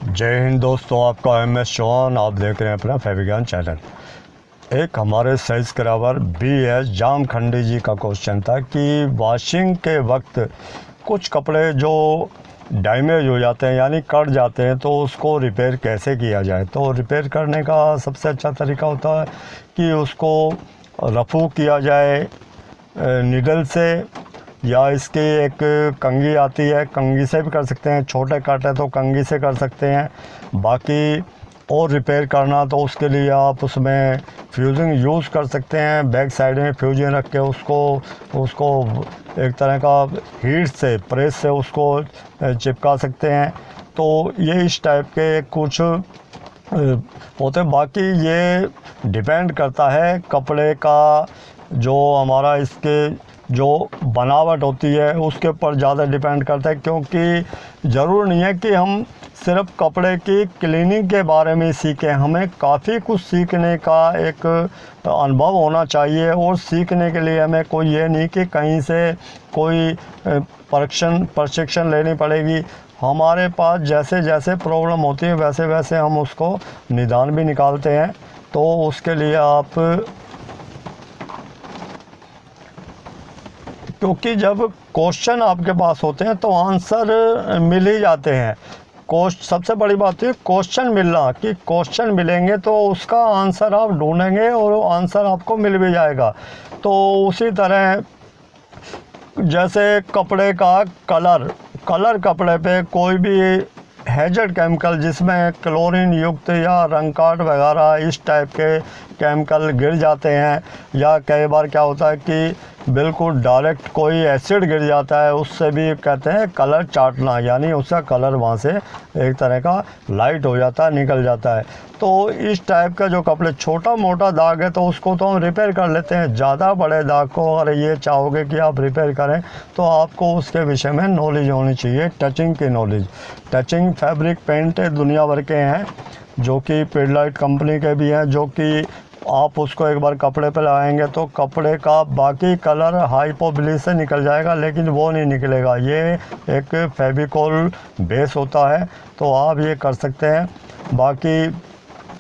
जय हिंद दोस्तों, आपका MS चौहान। आप देख रहे हैं अपना फैविज्ञान चैनल। एक हमारे सब्सक्राइबर BS जामखंडी जी का क्वेश्चन था कि वॉशिंग के वक्त कुछ कपड़े जो डैमेज हो जाते हैं यानी कट जाते हैं तो उसको रिपेयर कैसे किया जाए। तो रिपेयर करने का सबसे अच्छा तरीका होता है कि उसको रफ़ू किया जाए निडल से, या इसकी एक कंघी आती है, कंघी से भी कर सकते हैं। छोटे कट है तो कंघी से कर सकते हैं। बाकी और रिपेयर करना तो उसके लिए आप उसमें फ्यूजिंग यूज़ कर सकते हैं। बैक साइड में फ्यूजिंग रख के उसको एक तरह का हीट से, प्रेस से उसको चिपका सकते हैं। तो ये इस टाइप के कुछ होते। बाकी ये डिपेंड करता है कपड़े का, जो हमारा इसके जो बनावट होती है उसके ऊपर ज़्यादा डिपेंड करता है, क्योंकि ज़रूर नहीं है कि हम सिर्फ कपड़े की क्लीनिंग के बारे में सीखें। हमें काफ़ी कुछ सीखने का एक अनुभव होना चाहिए, और सीखने के लिए हमें कोई ये नहीं कि कहीं से कोई प्रशिक्षण लेनी पड़ेगी। हमारे पास जैसे जैसे प्रॉब्लम होती है वैसे वैसे हम उसको निदान भी निकालते हैं। तो उसके लिए आप, क्योंकि जब क्वेश्चन आपके पास होते हैं तो आंसर मिल ही जाते हैं। सबसे बड़ी बात है क्वेश्चन मिलना, कि क्वेश्चन मिलेंगे तो उसका आंसर आप ढूंढेंगे और आंसर आपको मिल भी जाएगा। तो उसी तरह जैसे कपड़े का कलर कपड़े पे कोई भी हैजर्ड केमिकल जिसमें क्लोरीन युक्त या रंगकाट वगैरह इस टाइप के केमिकल गिर जाते हैं, या कई बार क्या होता है कि बिल्कुल डायरेक्ट कोई एसिड गिर जाता है, उससे भी कहते हैं कलर चाटना, यानी उसका कलर वहाँ से एक तरह का लाइट हो जाता है, निकल जाता है। तो इस टाइप का जो कपड़े छोटा मोटा दाग है तो उसको तो हम रिपेयर कर लेते हैं। ज़्यादा बड़े दाग को अगर ये चाहोगे कि आप रिपेयर करें तो आपको उसके विषय में नॉलेज होनी चाहिए, टचिंग की नॉलेज। टचिंग फैब्रिक पेंट दुनिया भर के हैं, जो कि पिडलाइट कंपनी के भी हैं, जो कि आप उसको एक बार कपड़े पे लगाएंगे तो कपड़े का बाकी कलर हाइपोब्लिस से निकल जाएगा, लेकिन वो नहीं निकलेगा। ये एक फेविकोल बेस होता है, तो आप ये कर सकते हैं। बाकी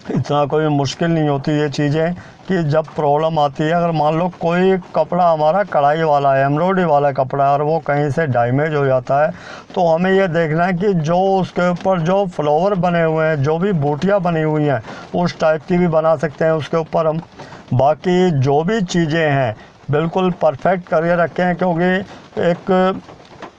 इतना कोई मुश्किल नहीं होती ये चीज़ें, कि जब प्रॉब्लम आती है, अगर मान लो कोई कपड़ा हमारा कढ़ाई वाला है, एम्ब्रॉयडरी वाला कपड़ा है, और वो कहीं से डैमेज हो जाता है, तो हमें ये देखना है कि जो उसके ऊपर जो फ्लावर बने हुए हैं, जो भी बूटियाँ बनी हुई हैं, उस टाइप की भी बना सकते हैं उसके ऊपर हम। बाकी जो भी चीज़ें हैं बिल्कुल परफेक्ट करके रखें, क्योंकि एक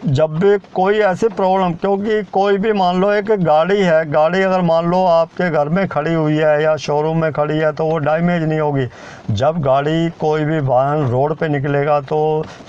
जब भी कोई ऐसी प्रॉब्लम, क्योंकि कोई भी मान लो एक गाड़ी है, गाड़ी अगर मान लो आपके घर में खड़ी हुई है या शोरूम में खड़ी है तो वो डैमेज नहीं होगी। जब गाड़ी कोई भी वाहन रोड पे निकलेगा तो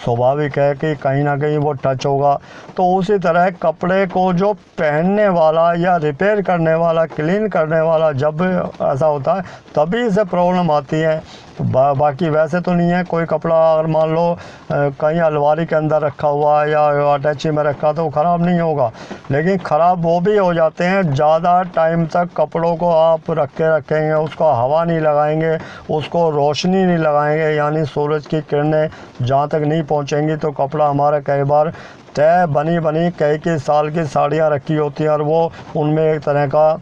स्वाभाविक है कि कहीं ना कहीं वो टच होगा। तो उसी तरह कपड़े को जो पहनने वाला या रिपेयर करने वाला, क्लीन करने वाला जब ऐसा होता है तभी इसे प्रॉब्लम आती है। बाकी वैसे तो नहीं है। कोई कपड़ा अगर मान लो कहीं अलमारी के अंदर रखा हुआ है या अटैची में रखा तो ख़राब नहीं होगा, लेकिन ख़राब वो भी हो जाते हैं ज़्यादा टाइम तक कपड़ों को आप रखेंगे, उसको हवा नहीं लगाएंगे, उसको रोशनी नहीं लगाएंगे, यानी सूरज की किरणें जहाँ तक नहीं पहुँचेंगी तो कपड़ा हमारा कई बार तय बनी कई साल की साड़ियाँ रखी होती हैं और वो उनमें एक तरह का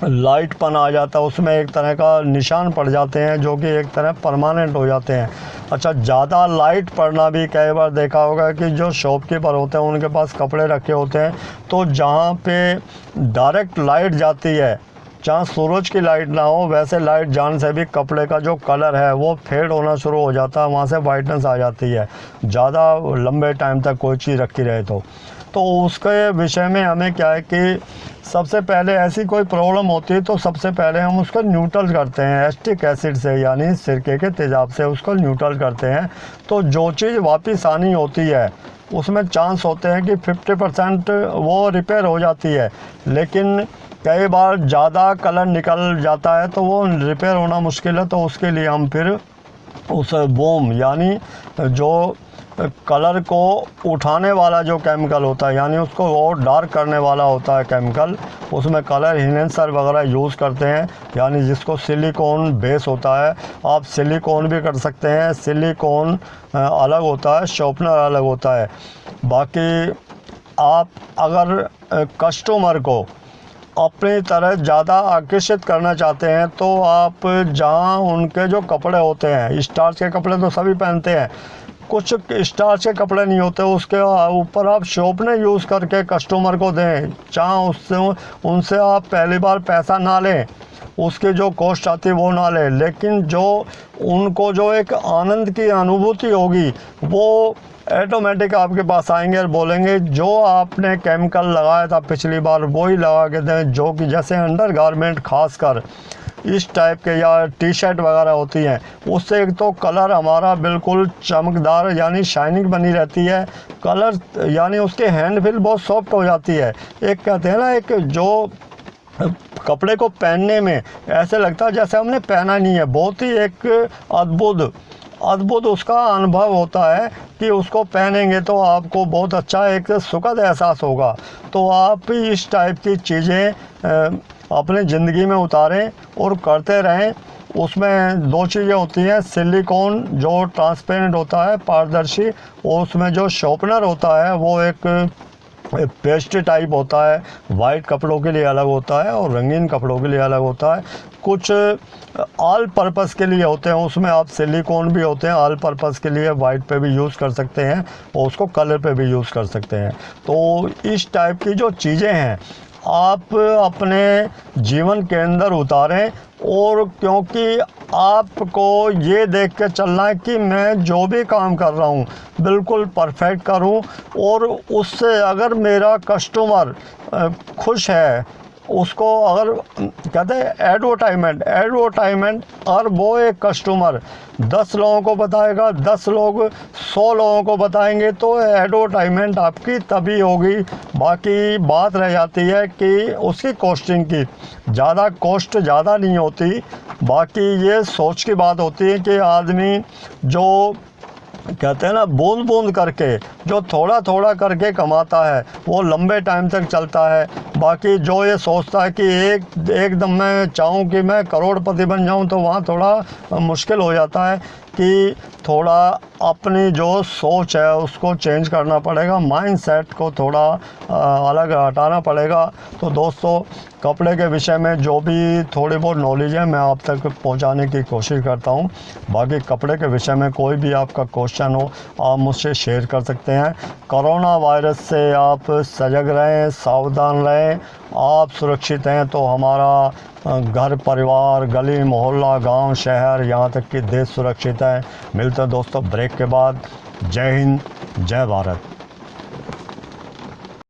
लाइटपन आ जाता है, उसमें एक तरह का निशान पड़ जाते हैं जो कि एक तरह परमानेंट हो जाते हैं। अच्छा, ज़्यादा लाइट पड़ना भी कई बार देखा होगा कि जो शॉपकीपर होते हैं उनके पास कपड़े रखे होते हैं, तो जहाँ पे डायरेक्ट लाइट जाती है, जहाँ सूरज की लाइट ना हो, वैसे लाइट जाने से भी कपड़े का जो कलर है वो फेड होना शुरू हो जाता है, वहाँ से वाइटनेस आ जाती है ज़्यादा लंबे टाइम तक कोई चीज़ रखी रहे तो उसके विषय में हमें क्या है कि सबसे पहले ऐसी कोई प्रॉब्लम होती है तो सबसे पहले हम उसको न्यूट्रल करते हैं एसिटिक एसिड से, यानी सिरके के तेजाब से उसको न्यूट्रल करते हैं। तो जो चीज़ वापस आनी होती है उसमें चांस होते हैं कि 50% वो रिपेयर हो जाती है, लेकिन कई बार ज़्यादा कलर निकल जाता है तो वो रिपेयर होना मुश्किल है। तो उसके लिए हम फिर उस बोम, यानी जो कलर को उठाने वाला जो केमिकल होता है, यानी उसको और डार्क करने वाला होता है केमिकल, उसमें कलर इन्हेंसर वगैरह यूज़ करते हैं, यानी जिसको सिलिकॉन बेस होता है। आप सिलिकॉन भी कर सकते हैं, सिलिकॉन अलग होता है, शॉर्पनर अलग होता है। बाकी आप अगर कस्टमर को अपनी तरह ज़्यादा आकर्षित करना चाहते हैं तो आप जहाँ उनके जो कपड़े होते हैं, स्टार्च के कपड़े तो सभी पहनते हैं, कुछ स्टार्च के कपड़े नहीं होते, उसके ऊपर आप शॉर्पनर यूज़ करके कस्टमर को दें। जहाँ उससे उनसे आप पहली बार पैसा ना लें, उसकी जो कॉस्ट आती है वो ना लें, लेकिन जो उनको जो एक आनंद की अनुभूति होगी वो ऑटोमेटिक आपके पास आएंगे और बोलेंगे जो आपने केमिकल लगाया था पिछली बार वही लगा के दें। जो कि जैसे अंडर गारमेंट खासकर इस टाइप के या टी शर्ट वगैरह होती हैं, उससे एक तो कलर हमारा बिल्कुल चमकदार यानी शाइनिंग बनी रहती है, कलर यानी उसके हैंड फील बहुत सॉफ्ट हो जाती है। एक कहते हैं ना, एक जो कपड़े को पहनने में ऐसे लगता है जैसे हमने पहना नहीं है, बहुत ही एक अद्भुत उसका अनुभव होता है कि उसको पहनेंगे तो आपको बहुत अच्छा एक सुखद एहसास होगा। तो आप भी इस टाइप की चीज़ें अपनी ज़िंदगी में उतारें और करते रहें। उसमें दो चीज़ें होती हैं, सिलिकॉन जो ट्रांसपेरेंट होता है, पारदर्शी, और उसमें जो शॉर्पनर होता है वो एक पेस्ट टाइप होता है, वाइट कपड़ों के लिए अलग होता है और रंगीन कपड़ों के लिए अलग होता है। कुछ ऑल पर्पस के लिए होते हैं, उसमें आप सिलिकॉन भी होते हैं ऑल पर्पस के लिए, वाइट पे भी यूज़ कर सकते हैं और उसको कलर पे भी यूज़ कर सकते हैं। तो इस टाइप की जो चीज़ें हैं आप अपने जीवन के अंदर उतारें, और क्योंकि आपको ये देख के चलना है कि मैं जो भी काम कर रहा हूँ बिल्कुल परफेक्ट करूँ, और उससे अगर मेरा कस्टमर खुश है, उसको अगर कहते हैं एडवर्टाइजमेंट, और वो एक कस्टमर 10 लोगों को बताएगा, 10 लोग 100 लोगों को बताएंगे, तो एडवर्टाइजमेंट आपकी तभी होगी। बाकी बात रह जाती है कि उसकी कॉस्टिंग की, ज़्यादा कॉस्ट ज़्यादा नहीं होती। बाकी ये सोच की बात होती है कि आदमी जो कहते हैं ना बूंद बूंद करके, जो थोड़ा थोड़ा करके कमाता है वो लंबे टाइम तक चलता है। बाकी जो ये सोचता है कि एकदम मैं चाहूँ कि मैं करोड़पति बन जाऊँ, तो वहाँ थोड़ा मुश्किल हो जाता है कि थोड़ा अपनी जो सोच है उसको चेंज करना पड़ेगा, माइंडसेट को थोड़ा अलग हटाना पड़ेगा। तो दोस्तों, कपड़े के विषय में जो भी थोड़ी बहुत नॉलेज है मैं आप तक पहुंचाने की कोशिश करता हूं। बाकी कपड़े के विषय में कोई भी आपका क्वेश्चन हो आप मुझसे शेयर कर सकते हैं। कोरोना वायरस से आप सजग रहें, सावधान रहें, आप सुरक्षित हैं तो हमारा घर परिवार, गली मोहल्ला, गांव, शहर, यहाँ तक कि देश सुरक्षित है। मिलते हैं दोस्तों ब्रेक के बाद। जय हिंद, जय भारत।